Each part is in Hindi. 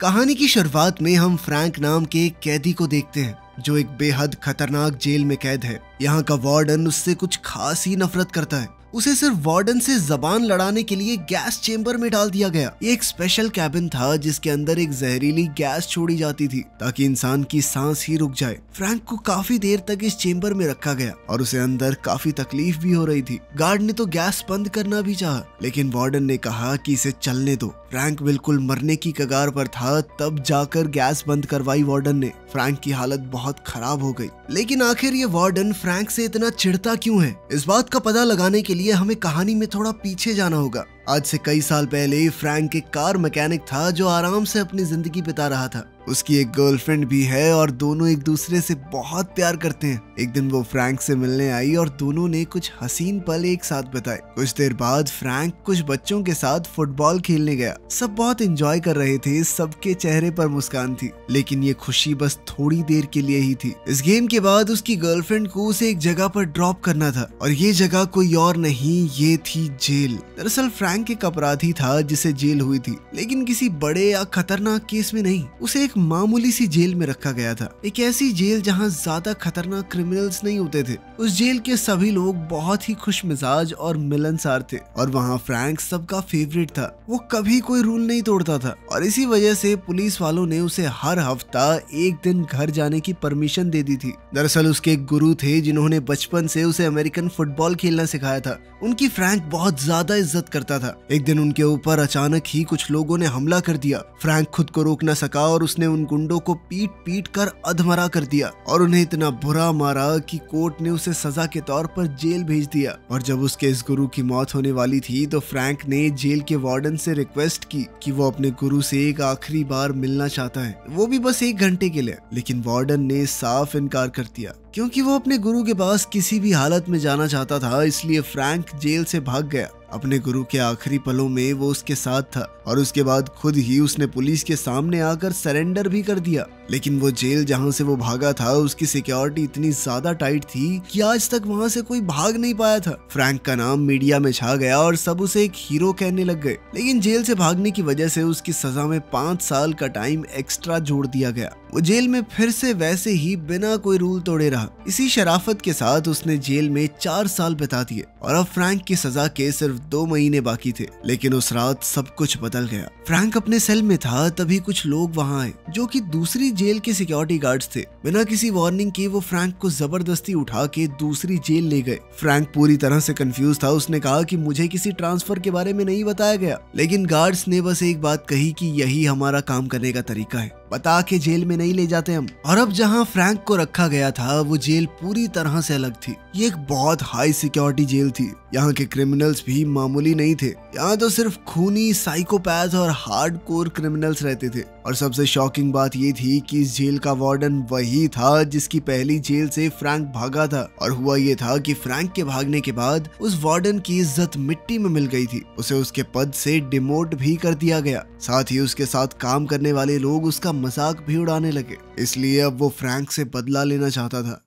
कहानी की शुरुआत में हम फ्रैंक नाम के एक कैदी को देखते हैं जो एक बेहद खतरनाक जेल में कैद है। यहाँ का वार्डन उससे कुछ खास ही नफरत करता है। उसे सिर्फ वार्डन से जबान लड़ाने के लिए गैस चेंबर में डाल दिया गया। ये एक स्पेशल कैबिन था जिसके अंदर एक जहरीली गैस छोड़ी जाती थी ताकि इंसान की सांस ही रुक जाए। फ्रैंक को काफी देर तक इस चेंबर में रखा गया और उसे अंदर काफी तकलीफ भी हो रही थी। गार्ड ने तो गैस बंद करना भी चाहा, लेकिन वार्डन ने कहा कि इसे चलने दो। फ्रैंक बिल्कुल मरने की कगार पर था, तब जाकर गैस बंद करवाई वार्डन ने। फ्रैंक की हालत बहुत खराब हो गई। लेकिन आखिर ये वार्डन फ्रैंक से इतना चिढ़ता क्यों है, इस बात का पता लगाने के लिए हमें कहानी में थोड़ा पीछे जाना होगा। आज से कई साल पहले फ्रैंक एक कार मैकेनिक था जो आराम से अपनी जिंदगी बिता रहा था। उसकी एक गर्लफ्रेंड भी है और दोनों एक दूसरे से बहुत प्यार करते हैं। एक दिन वो फ्रैंक से मिलने आई और दोनों ने कुछ हसीन पल एक साथ बिताए। कुछ देर बाद फ्रैंक कुछ बच्चों के साथ फुटबॉल खेलने गया। सब बहुत एंजॉय कर रहे थे, सबके चेहरे पर मुस्कान थी, लेकिन ये खुशी बस थोड़ी देर के लिए ही थी। इस गेम के बाद उसकी गर्लफ्रेंड को उसे एक जगह पर ड्रॉप करना था और ये जगह कोई और नहीं, ये थी जेल। दरअसल फ्रैंक एक अपराधी था जिसे जेल हुई थी, लेकिन किसी बड़े या खतरनाक केस में नहीं। उसे एक मामूली सी जेल में रखा गया था, एक ऐसी जेल जहां ज्यादा खतरनाक क्रिमिनल्स नहीं होते थे। उस जेल के सभी लोग बहुत ही खुश मिजाज और मिलनसार थे और वहां फ्रैंक सबका फेवरेट था। वो कभी कोई रूल नहीं तोड़ता था और इसी वजह से पुलिस वालों ने उसे हर हफ्ता एक दिन घर जाने की परमिशन दे दी थी। दरअसल उसके एक गुरु थे जिन्होंने बचपन से उसे अमेरिकन फुटबॉल खेलना सिखाया था। उनकी फ्रैंक बहुत ज्यादा इज्जत करता था। एक दिन उनके ऊपर अचानक ही कुछ लोगों ने हमला कर दिया। फ्रैंक खुद को रोक न सका और उसने उन गुंडों को पीट पीट कर अधमरा कर दिया और उन्हें इतना बुरा मारा कि कोर्ट ने उसे सजा के तौर पर जेल भेज दिया। और जब उसके इस गुरु की मौत होने वाली थी तो फ्रैंक ने जेल के वार्डन से रिक्वेस्ट की कि वो अपने गुरु से एक आखिरी बार मिलना चाहता है, वो भी बस 1 घंटे के लिए। लेकिन वार्डन ने साफ इनकार कर दिया क्योंकि वो अपने गुरु के पास किसी भी हालत में जाना चाहता था। इसलिए फ्रैंक जेल से भाग गया। अपने गुरु के आखिरी पलों में वो उसके साथ था और उसके बाद खुद ही उसने पुलिस के सामने आकर सरेंडर भी कर दिया। लेकिन वो जेल जहां से वो भागा था उसकी सिक्योरिटी इतनी ज्यादा टाइट थी कि आज तक वहां से कोई भाग नहीं पाया था। फ्रैंक का नाम मीडिया में छा गया और सब उसे एक हीरो कहने लग गए। लेकिन जेल से भागने की वजह से उसकी सजा में 5 साल का टाइम एक्स्ट्रा जोड़ दिया गया। वो जेल में फिर से वैसे ही बिना कोई रूल तोड़े रहा। इसी शराफत के साथ उसने जेल में 4 साल बिता दिए और अब फ्रैंक की सजा के सिर्फ 2 महीने बाकी थे। लेकिन उस रात सब कुछ बदल गया। फ्रैंक अपने सेल में था, तभी कुछ लोग वहां आए जो कि दूसरी जेल के सिक्योरिटी गार्ड्स थे। बिना किसी वार्निंग के वो फ्रैंक को जबरदस्ती उठा के दूसरी जेल ले गए। फ्रैंक पूरी तरह से कंफ्यूज था। उसने कहा कि मुझे किसी ट्रांसफर के बारे में नहीं बताया गया, लेकिन गार्ड्स ने बस एक बात कही कि यही हमारा काम करने का तरीका है, बता के जेल में नहीं ले जाते हम। और अब जहां फ्रैंक को रखा गया था वो जेल पूरी तरह से अलग थी। ये एक बहुत हाई सिक्योरिटी जेल थी। यहाँ के क्रिमिनल्स भी मामूली नहीं थे। यहाँ तो सिर्फ खूनी, साइकोपैथ और हार्डकोर क्रिमिनल्स रहते थे। और सबसे शॉकिंग बात ये थी कि इस जेल का वार्डन वही था जिसकी पहली जेल से फ्रैंक भागा था। और हुआ ये था कि फ्रैंक के भागने के बाद उस वार्डन की इज्जत मिट्टी में मिल गई थी। उसे उसके पद से डिमोट भी कर दिया गया। साथ ही उसके साथ काम करने वाले लोग उसका मजाक भी उड़ाने लगे। इसलिए अब वो फ्रैंक से बदला लेना चाहता था।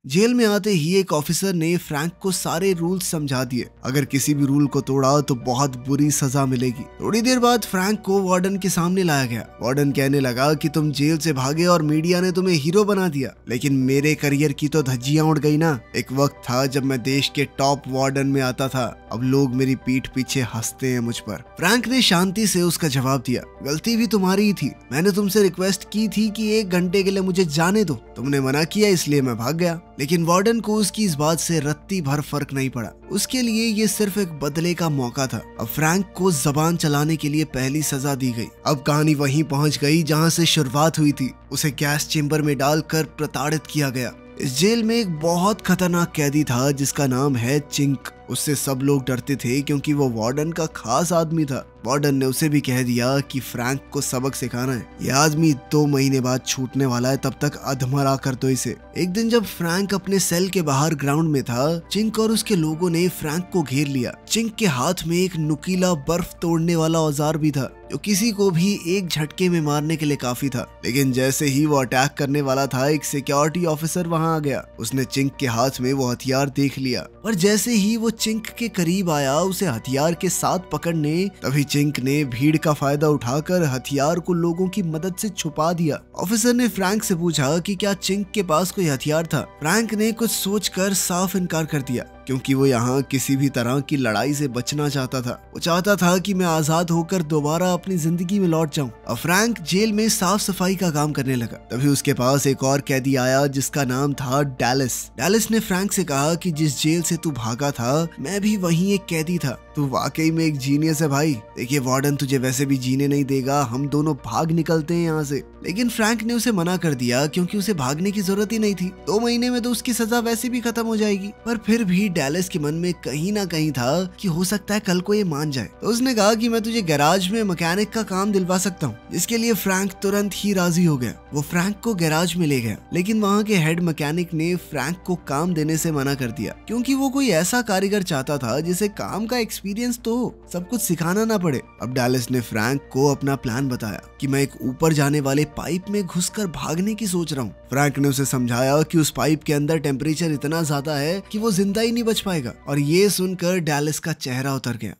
जेल में आते ही एक ऑफिसर ने फ्रैंक को सारे रूल्स समझा दिए। अगर किसी भी रूल को तोड़ा तो बहुत बुरी सजा मिलेगी। थोड़ी देर बाद फ्रैंक को वार्डन के सामने लाया गया। वार्डन कहने लगा कि तुम जेल से भागे और मीडिया ने तुम्हें हीरो बना दिया, लेकिन मेरे करियर की तो धज्जियां उड़ गई ना। एक वक्त था जब मैं देश के टॉप वार्डन में आता था, अब लोग मेरी पीठ पीछे हंसते हैं मुझ पर। फ्रैंक ने शांति से उसका जवाब दिया, गलती भी तुम्हारी ही थी। मैंने तुमसे रिक्वेस्ट की थी कि 1 घंटे के लिए मुझे जाने दो, तुमने मना किया इसलिए मैं भाग गया। लेकिन वार्डन को उसकी इस बात से रत्ती भर फर्क नहीं पड़ा। उसके लिए ये सिर्फ एक बदले का मौका था। अब फ्रैंक को जबान चलाने के लिए पहली सजा दी गई। अब कहानी वहीं पहुंच गई जहां से शुरुआत हुई थी। उसे गैस चेंबर में डालकर प्रताड़ित किया गया। इस जेल में एक बहुत खतरनाक कैदी था जिसका नाम है चिंक। उससे सब लोग डरते थे क्योंकि वो वार्डन का खास आदमी था। वार्डन ने उसे भी कह दिया कि फ्रैंक को सबक सिखाना है। ये आदमी 2 महीने बाद छूटने वाला है, तब तक अधमरा कर दो इसे। एक दिन जब फ्रैंक अपने सेल के बाहर ग्राउंड में था, चिंक और उसके लोगों ने फ्रैंक को घेर लिया। चिंक के हाथ में एक नुकीला बर्फ तोड़ने वाला औजार भी था जो किसी को भी एक झटके में मारने के लिए काफी था। लेकिन जैसे ही वो अटैक करने वाला था, एक सिक्योरिटी ऑफिसर वहां आ गया। उसने चिंक के हाथ में वो हथियार देख लिया और जैसे ही वो चिंक के करीब आया उसे हथियार के साथ पकड़ने, तभी चिंक ने भीड़ का फायदा उठाकर हथियार को लोगों की मदद से छुपा दिया। ऑफिसर ने फ्रैंक से पूछा कि क्या चिंक के पास कोई हथियार था। फ्रैंक ने कुछ सोचकर साफ इनकार कर दिया, क्योंकि वो यहाँ किसी भी तरह की लड़ाई से बचना चाहता था। वो चाहता था कि मैं आजाद होकर दोबारा अपनी जिंदगी में लौट जाऊं। और फ्रैंक जेल में साफ सफाई का काम करने लगा। तभी उसके पास एक और कैदी आया जिसका नाम था डैलिस। डैलिस ने फ्रैंक से कहा कि जिस जेल से तू भागा था, मैं भी वहीं एक कैदी था। तू वाकई में एक जीनियस है भाई। देखिए वार्डन तुझे वैसे भी जीने नहीं देगा, हम दोनों भाग निकलते हैं यहाँ से। लेकिन फ्रैंक ने उसे मना कर दिया, क्योंकि उसे भागने की जरूरत ही नहीं थी। 2 महीने में तो उसकी सजा वैसे भी खत्म हो जाएगी। पर फिर भी डैलिस के मन में कहीं ना कहीं था कि हो सकता है कल को ये मान जाए। तो उसने कहा कि मैं तुझे गैराज में मैकेनिक का काम दिलवा सकता हूँ, जिसके लिए फ्रैंक तुरंत ही राजी हो गया। वो फ्रैंक को गैराज में ले गया, लेकिन वहाँ के हेड मैकेनिक ने फ्रैंक को काम देने से मना कर दिया, क्योंकि वो कोई ऐसा कारीगर चाहता था जिसे काम का एक्सपीरियंस तो हो, सब कुछ सिखाना ना पड़े। अब डैलिस ने फ्रैंक को अपना प्लान बताया कि मैं एक ऊपर जाने वाले पाइप में घुसकर भागने की सोच रहा हूँ। फ्रैंक ने उसे समझाया कि उस पाइप के अंदर टेम्परेचर इतना ज्यादा है कि वो जिंदा ही नहीं बच पाएगा। और ये सुनकर डैलिस का चेहरा उतर गया।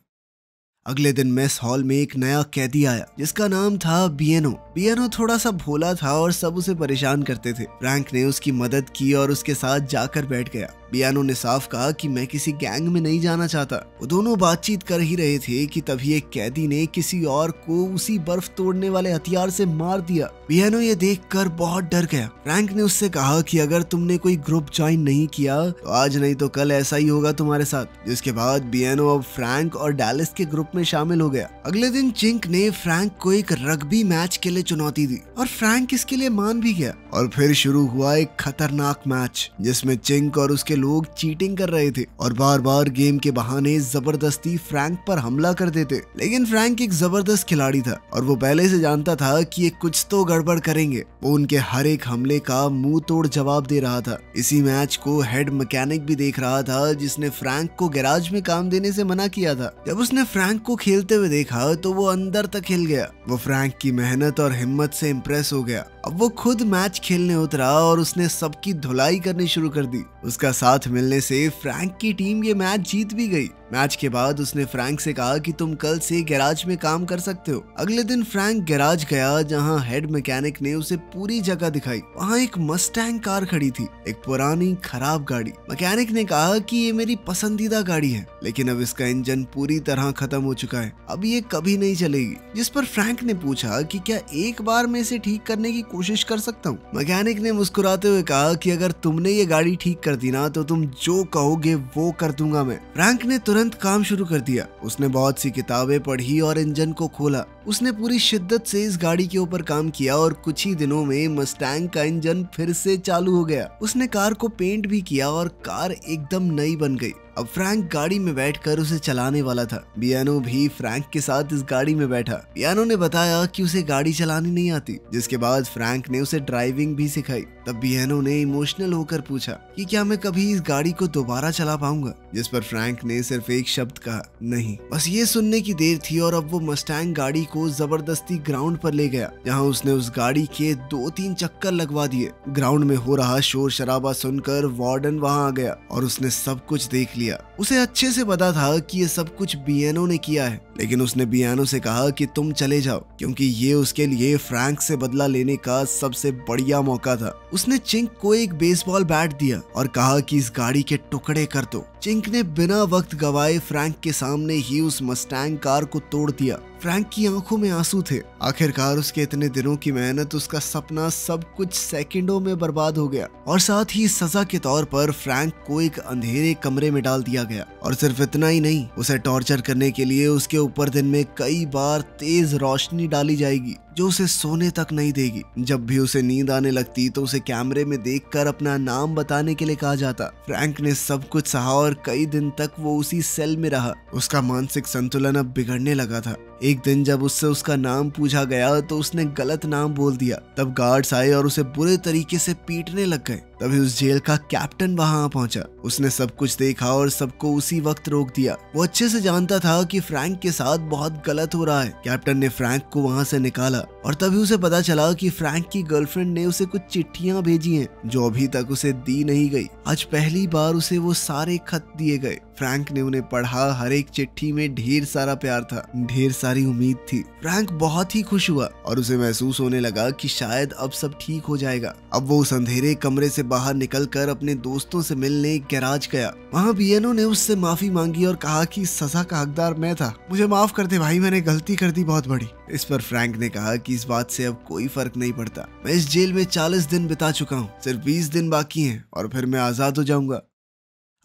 अगले दिन मेस हॉल में एक नया कैदी आया जिसका नाम था बियनो। बियनो थोड़ा सा भोला था और सब उसे परेशान करते थे। फ्रैंक ने उसकी मदद की और उसके साथ जाकर बैठ गया। बियनो ने साफ कहा कि मैं किसी गैंग में नहीं जाना चाहता। वो दोनों बातचीत कर ही रहे थे कि तभी एक कैदी ने किसी और को उसी बर्फ तोड़ने वाले हथियार से मार दिया। बियनो ये देखकर बहुत डर गया। फ्रैंक ने उससे कहा कि अगर तुमने कोई ग्रुप ज्वाइन नहीं किया तो आज नहीं तो कल ऐसा ही होगा तुम्हारे साथ। जिसके बाद बियनो अब फ्रैंक और डैलिस के ग्रुप में शामिल हो गया। अगले दिन चिंक ने फ्रैंक को एक रग्बी मैच के लिए चुनौती दी और फ्रैंक इसके लिए मान भी गया। और फिर शुरू हुआ एक खतरनाक मैच जिसमें चिंक और उसके लोग चीटिंग कर रहे थे और बार बार गेम के बहाने जबरदस्ती फ्रैंक पर हमला कर देते। लेकिन फ्रैंक एक जबरदस्त खिलाड़ी था और वो पहले से जानता था कि ये कुछ तो गड़बड़ करेंगे। वो उनके हर एक हमले का मुंह तोड़ जवाब दे रहा था। इसी मैच को हेड मैकेनिक भी देख रहा था, जिसने फ्रैंक को गैराज में काम देने से मना किया था। जब उसने फ्रैंक को खेलते हुए देखा तो वो अंदर तक हिल गया। वो फ्रैंक की मेहनत और हिम्मत से इम्प्रेस हो गया। अब वो खुद मैच खेलने उतरा और उसने सबकी धुलाई करनी शुरू कर दी। उसका साथ मिलने से फ्रैंक की टीम ये मैच जीत भी गई। मैच के बाद उसने फ्रैंक से कहा कि तुम कल से गैराज में काम कर सकते हो। अगले दिन फ्रैंक गैराज गया जहां हेड मैकेनिक ने उसे पूरी जगह दिखाई। वहां एक मस्टैंग कार खड़ी थी, एक पुरानी खराब गाड़ी। मैकेनिक ने कहा कि ये मेरी पसंदीदा गाड़ी है, लेकिन अब इसका इंजन पूरी तरह खत्म हो चुका है, अब ये कभी नहीं चलेगी। जिस पर फ्रैंक ने पूछा कि क्या एक बार में इसे ठीक करने की कोशिश कर सकता हूँ। मैकेनिक ने मुस्कुराते हुए कहा कि अगर तुमने ये गाड़ी ठीक कर दी ना तो तुम जो कहोगे वो कर दूंगा मैं। फ्रैंक ने तुरंत काम शुरू कर दिया। उसने बहुत सी किताबें पढ़ी और इंजन को खोला। उसने पूरी शिद्दत से इस गाड़ी के ऊपर काम किया और कुछ ही दिनों में मस्टैंग का इंजन फिर से चालू हो गया। उसने कार को पेंट भी किया और कार एकदम नई बन गई। अब फ्रैंक गाड़ी में बैठकर उसे चलाने वाला था। बियानो भी फ्रैंक के साथ इस गाड़ी में बैठा। बियानो ने बताया कि उसे गाड़ी चलानी नहीं आती, जिसके बाद फ्रैंक ने उसे ड्राइविंग भी सिखाई। तब बियानो ने इमोशनल होकर पूछा कि क्या मैं कभी इस गाड़ी को दोबारा चला पाऊंगा, जिस पर फ्रैंक ने सिर्फ एक शब्द कहा, नहीं। बस ये सुनने की देर थी और अब वो मस्टैंग गाड़ी को जबरदस्ती ग्राउंड पर ले गया, जहाँ उसने उस गाड़ी के 2-3 चक्कर लगवा दिए। ग्राउंड में हो रहा शोर शराबा सुनकर वार्डन वहाँ आ गया और उसने सब कुछ देख लिया। उसे अच्छे से पता था कि ये सब कुछ बियानो ने किया है, लेकिन उसने बियानो से कहा कि तुम चले जाओ, क्योंकि ये उसके लिए फ्रैंक से बदला लेने का सबसे बढ़िया मौका था। उसने चिंक को एक बेसबॉल बैट दिया और कहा कि इस गाड़ी के टुकड़े कर दो। चिंक ने बिना वक्त गवाए फ्रैंक के सामने ही उस मस्टैंग कार को तोड़ दिया। फ्रैंक की आंखों में आंसू थे। आखिरकार उसके इतने दिनों की मेहनत, उसका सपना सब कुछ सेकंडों में बर्बाद हो गया। और साथ ही सजा के तौर पर फ्रैंक को एक अंधेरे कमरे में डाल दिया गया। और सिर्फ इतना ही नहीं, उसे टॉर्चर करने के लिए उसके ऊपर दिन में कई बार तेज रोशनी डाली जाएगी, जो उसे सोने तक नहीं देगी। जब भी उसे नींद आने लगती तो उसे कैमरे में देखकर अपना नाम बताने के लिए कहा जाता। फ्रैंक ने सब कुछ सहा और कई दिन तक वो उसी सेल में रहा। उसका मानसिक संतुलन अब बिगड़ने लगा था। एक दिन जब उससे उसका नाम पूछा गया तो उसने गलत नाम बोल दिया। तब गार्ड्स आए और उसे बुरे तरीके से पीटने लग गए। तभी उस जेल का कैप्टन वहां पहुंचा। उसने सब कुछ देखा और सबको उसी वक्त रोक दिया। वो अच्छे से जानता था कि फ्रैंक के साथ बहुत गलत हो रहा है। कैप्टन ने फ्रैंक को वहां से निकाला और तभी उसे पता चला कि फ्रैंक की गर्लफ्रेंड ने उसे कुछ चिट्ठियां भेजी हैं जो अभी तक उसे दी नहीं गई। आज पहली बार उसे वो सारे खत दिए गए। फ्रैंक ने उन्हें पढ़ा। हर एक चिट्ठी में ढेर सारा प्यार था, ढेर सारी उम्मीद थी। फ्रैंक बहुत ही खुश हुआ और उसे महसूस होने लगा कि शायद अब सब ठीक हो जाएगा। अब वो उस अंधेरे कमरे से बाहर निकलकर अपने दोस्तों से मिलने गैराज गया। वहाँ बियानो ने उससे माफी मांगी और कहा कि सजा का हकदार मैं था, मुझे माफ कर दे भाई, मैंने गलती कर दी बहुत बड़ी। इस पर फ्रैंक ने कहा कि इस बात से अब कोई फर्क नहीं पड़ता। मैं इस जेल में 40 दिन बिता चुका हूँ, सिर्फ 20 दिन बाकी हैं और फिर मैं आजाद हो जाऊंगा।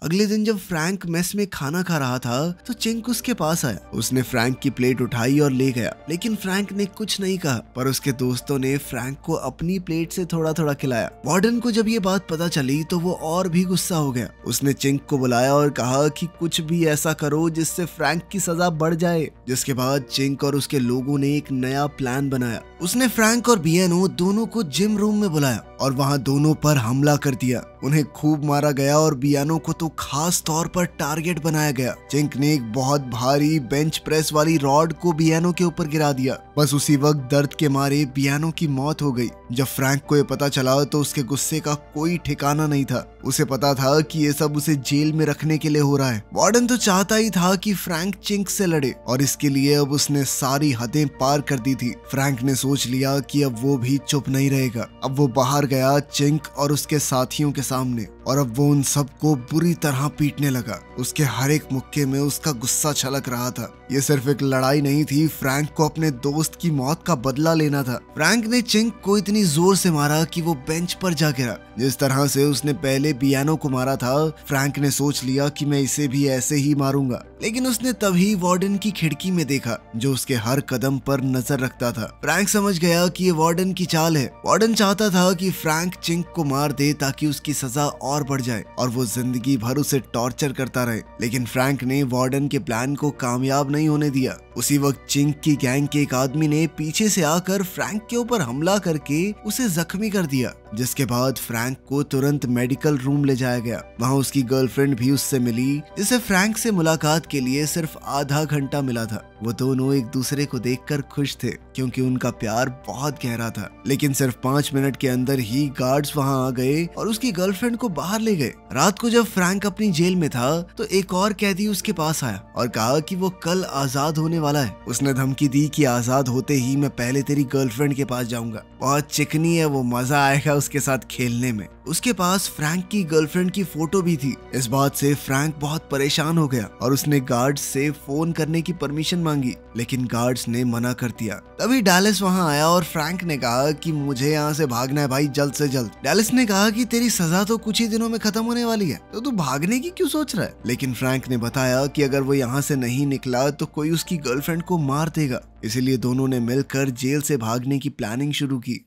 अगले दिन जब फ्रैंक मेस में खाना खा रहा था तो चिंक उसके पास आया। उसने फ्रैंक की प्लेट उठाई और ले गया, लेकिन फ्रैंक ने कुछ नहीं कहा। पर उसके दोस्तों ने फ्रैंक को अपनी प्लेट से थोड़ा थोड़ा खिलाया। वार्डन को जब ये बात पता चली तो वो और भी गुस्सा हो गया। उसने चिंक को बुलाया और कहा कि कुछ भी ऐसा करो जिससे फ्रैंक की सजा बढ़ जाए। जिसके बाद चिंक और उसके लोगों ने एक नया प्लान बनाया। उसने फ्रैंक और बियानो दोनों को जिम रूम में बुलाया और वहाँ दोनों पर हमला कर दिया। उन्हें खूब मारा गया और बियानो को तो खास तौर पर टारगेट बनाया गया। चिंक ने एक बहुत भारी बेंच प्रेस वाली रॉड को बियानो के ऊपर गिरा दिया। बस उसी वक्त दर्द के मारे बियानो की मौत हो गई। जब फ्रैंक को ये पता चला तो उसके गुस्से का कोई ठिकाना नहीं था। उसे पता था कि ये सब उसे जेल में रखने के लिए हो रहा है। वार्डन तो चाहता ही था कि फ्रैंक चिंक से लड़े और इसके लिए अब उसने सारी हदें पार कर दी थी। फ्रैंक ने सोच लिया कि अब वो भी चुप नहीं रहेगा। अब वो बाहर गया चिंक और उसके साथियों के सामने और अब वो उन सबको बुरी तरह पीटने लगा। उसके हर एक मुक्के में उसका गुस्सा छलक रहा था। ये सिर्फ एक लड़ाई नहीं थी, फ्रैंक को अपने दोस्त की मौत का बदला लेना था। फ्रैंक ने चिंक को इतनी जोर से मारा कि वो बेंच पर जा गिरा। जिस तरह से उसने पहले बियानो को मारा था, फ्रैंक ने सोच लिया कि मैं इसे भी ऐसे ही मारूंगा। लेकिन उसने तभी वार्डन की खिड़की में देखा जो उसके हर कदम पर नजर रखता था। फ्रैंक समझ गया कि ये वार्डन की चाल है। वार्डन चाहता था कि फ्रैंक चिंक को मार दे ताकि उसकी सजा और बढ़ जाए और वो जिंदगी भर उसे टॉर्चर करता रहे। लेकिन फ्रैंक ने वार्डन के प्लान को कामयाब नहीं होने दिया। उसी वक्त चिंक की गैंग के एक आदमी ने पीछे से आकर फ्रैंक के ऊपर हमला करके उसे जख्मी कर दिया। जिसके बाद फ्रैंक को तुरंत मेडिकल रूम ले जाया गया। वहाँ उसकी गर्लफ्रेंड भी उससे मिली, जिसे फ्रैंक से मुलाकात के लिए सिर्फ आधा घंटा मिला था। वो दोनों एक दूसरे को देखकर खुश थे क्योंकि उनका प्यार बहुत गहरा था। लेकिन सिर्फ 5 मिनट के अंदर ही गार्ड्स वहाँ आ गए और उसकी गर्लफ्रेंड को बाहर ले गए। रात को जब फ्रैंक अपनी जेल में था तो एक और कैदी उसके पास आया और कहा कि वो कल आजाद होने वाला है। उसने धमकी दी कि आजाद होते ही मैं पहले तेरी गर्लफ्रेंड के पास जाऊंगा। बहुत चिकनी है वो, मजा आएगा उसके साथ खेलने में। उसके पास फ्रैंक की गर्लफ्रेंड की फोटो भी थी। इस बात से फ्रैंक बहुत परेशान हो गया और उसने गार्ड्स से फोन करने की परमिशन मांगी, लेकिन गार्ड्स ने मना कर दिया। तभी डैलिस वहां आया और फ्रैंक ने कहा कि मुझे यहाँ से भागना है भाई, जल्द से जल्द। डैलिस ने कहा कि तेरी सजा तो कुछ ही दिनों में खत्म होने वाली है, तो तू भागने की क्यों सोच रहा है। लेकिन फ्रैंक ने बताया कि अगर वो यहाँ से नहीं निकला तो कोई उसकी गर्लफ्रेंड को मार देगा। इसीलिए दोनों ने मिलकर जेल से भागने की प्लानिंग शुरू की।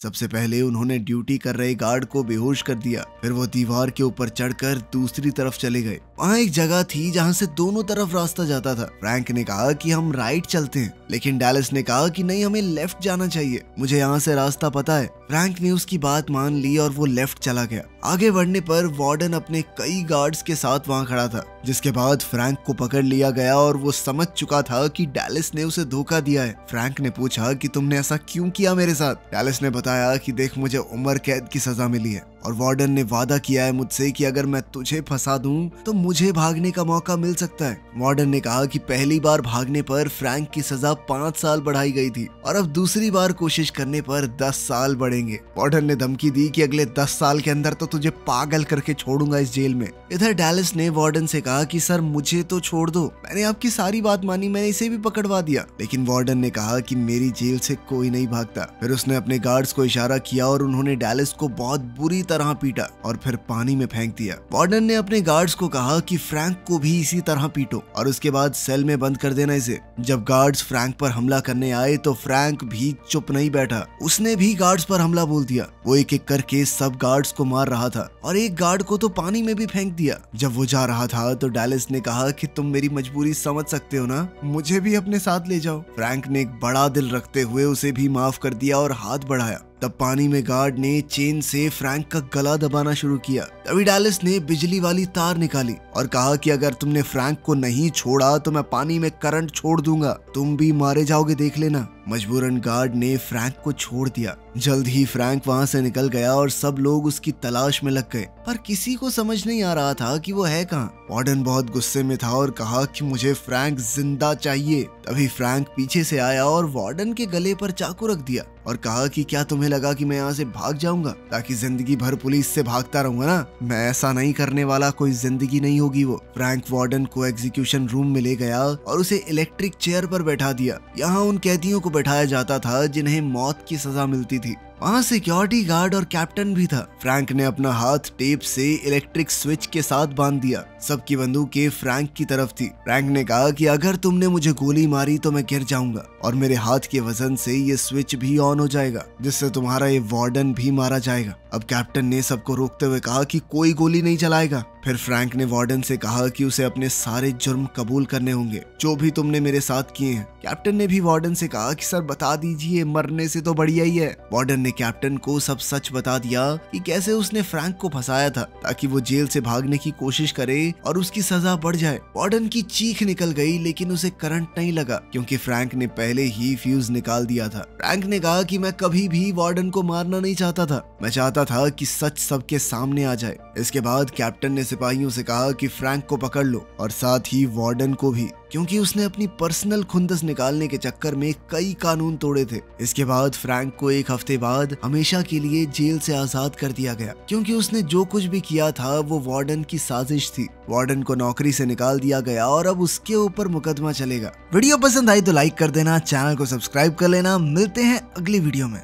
सबसे पहले उन्होंने ड्यूटी कर रहे गार्ड को बेहोश कर दिया। फिर वो दीवार के ऊपर चढ़कर दूसरी तरफ चले गए। वहाँ एक जगह थी जहाँ से दोनों तरफ रास्ता जाता था। फ्रैंक ने कहा कि हम राइट चलते हैं, लेकिन डैलिस ने कहा कि नहीं, हमें लेफ्ट जाना चाहिए, मुझे यहाँ से रास्ता पता है। फ्रैंक ने उसकी बात मान ली और वो लेफ्ट चला गया। आगे बढ़ने पर वार्डन अपने कई गार्ड्स के साथ वहाँ खड़ा था। जिसके बाद फ्रैंक को पकड़ लिया गया और वो समझ चुका था कि डैलिस ने उसे धोखा दिया है। फ्रैंक ने पूछा कि तुमने ऐसा क्यों किया मेरे साथ। डैलिस ने बताया कि देख, मुझे उम्र कैद की सजा मिली है और वार्डन ने वादा किया है मुझसे कि अगर मैं तुझे फंसा दूं तो मुझे भागने का मौका मिल सकता है। वार्डन ने कहा कि पहली बार भागने पर फ्रैंक की सजा 5 साल बढ़ाई गई थी और अब दूसरी बार कोशिश करने पर 10 साल बढ़ेंगे। वार्डन ने धमकी दी कि अगले 10 साल के अंदर तो तुझे पागल करके छोड़ूंगा इस जेल में। इधर डैलिस ने वार्डन से कहा कि सर मुझे तो छोड़ दो, मैंने आपकी सारी बात मानी, मैंने इसे भी पकड़वा दिया। लेकिन वार्डन ने कहा कि मेरी जेल से कोई नहीं भागता। फिर उसने अपने गार्ड्स को इशारा किया और उन्होंने डैलिस को बहुत बुरी तरह पीटा और फिर पानी में फेंक दिया। वार्डन ने अपने गार्ड्स को कहा कि फ्रैंक को भी इसी तरह पीटो और उसके बाद सेल में बंद कर देना इसे। जब गार्ड्स फ्रैंक पर हमला करने आए तो फ्रैंक भी चुप नहीं बैठा, उसने भी गार्ड्स पर हमला बोल दिया। वो एक एक करके सब गार्ड्स को मार रहा था और एक गार्ड को तो पानी में भी फेंक दिया। जब वो जा रहा था तो डैलिस ने कहा कि तुम मेरी मजबूरी समझ सकते हो ना, मुझे भी अपने साथ ले जाओ। फ्रैंक ने एक बड़ा दिल रखते हुए उसे भी माफ कर दिया और हाथ बढ़ाया। तब पानी में गार्ड ने चेन से फ्रैंक का गला दबाना शुरू किया। तभी डैलिस ने बिजली वाली तार निकाली और कहा कि अगर तुमने फ्रैंक को नहीं छोड़ा तो मैं पानी में करंट छोड़ दूंगा, तुम भी मारे जाओगे, देख लेना। मजबूरन गार्ड ने फ्रैंक को छोड़ दिया। जल्द ही फ्रैंक वहां से निकल गया और सब लोग उसकी तलाश में लग गए, पर किसी को समझ नहीं आ रहा था कि वो है कहाँ। वार्डन बहुत गुस्से में था और कहा कि मुझे फ्रैंक जिंदा चाहिए। तभी फ्रैंक पीछे से आया और वार्डन के गले पर चाकू रख दिया और कहा कि क्या तुम्हें लगा कि मैं यहाँ से भाग जाऊंगा ताकि जिंदगी भर पुलिस से भागता रहूंगा ना? मैं ऐसा नहीं करने वाला, कोई जिंदगी नहीं होगी वो। फ्रैंक वार्डन को एग्जीक्यूशन रूम में ले गया और उसे इलेक्ट्रिक चेयर पर बैठा दिया। यहाँ उन कैदियों को बैठाया जाता था जिन्हें मौत की सजा मिलती थी। वहाँ सिक्योरिटी गार्ड और कैप्टन भी था। फ्रैंक ने अपना हाथ टेप से इलेक्ट्रिक स्विच के साथ बांध दिया। सबकी बंदूकें फ्रैंक की तरफ थी। फ्रैंक ने कहा कि अगर तुमने मुझे गोली मारी तो मैं गिर जाऊंगा और मेरे हाथ के वजन से ये स्विच भी ऑन हो जाएगा, जिससे तुम्हारा ये वार्डन भी मारा जाएगा। अब कैप्टन ने सबको रोकते हुए कहा कि कोई गोली नहीं चलाएगा। फिर फ्रैंक ने वार्डन से कहा कि उसे अपने सारे जुर्म कबूल करने होंगे जो भी तुमने मेरे साथ किए हैं। कैप्टन ने भी वार्डन से कहा कि सर बता दीजिए, मरने से तो बढ़िया ही है। वार्डन ने कैप्टन को सब सच बता दिया कि कैसे उसने फ्रैंक को फंसाया था ताकि वो जेल से भागने की कोशिश करे और उसकी सजा बढ़ जाए। वार्डन की चीख निकल गई लेकिन उसे करंट नहीं लगा क्योंकि फ्रैंक ने पहले ही फ्यूज निकाल दिया था। फ्रैंक ने कहा कि मैं कभी भी वार्डन को मारना नहीं चाहता था, मैं चाहता था कि सच सबके सामने आ जाए। इसके बाद कैप्टन ने सिपाहियों से कहा कि फ्रैंक को पकड़ लो और साथ ही वार्डन को भी, क्योंकि उसने अपनी पर्सनल खुंदस निकालने के चक्कर में कई कानून तोड़े थे। इसके बाद फ्रैंक को एक हफ्ते बाद हमेशा के लिए जेल से आजाद कर दिया गया क्योंकि उसने जो कुछ भी किया था वो वार्डन की साजिश थी। वार्डन को नौकरी से निकाल दिया गया और अब उसके ऊपर मुकदमा चलेगा। वीडियो पसंद आई तो लाइक कर देना, चैनल को सब्सक्राइब कर लेना। मिलते हैं अगली वीडियो में।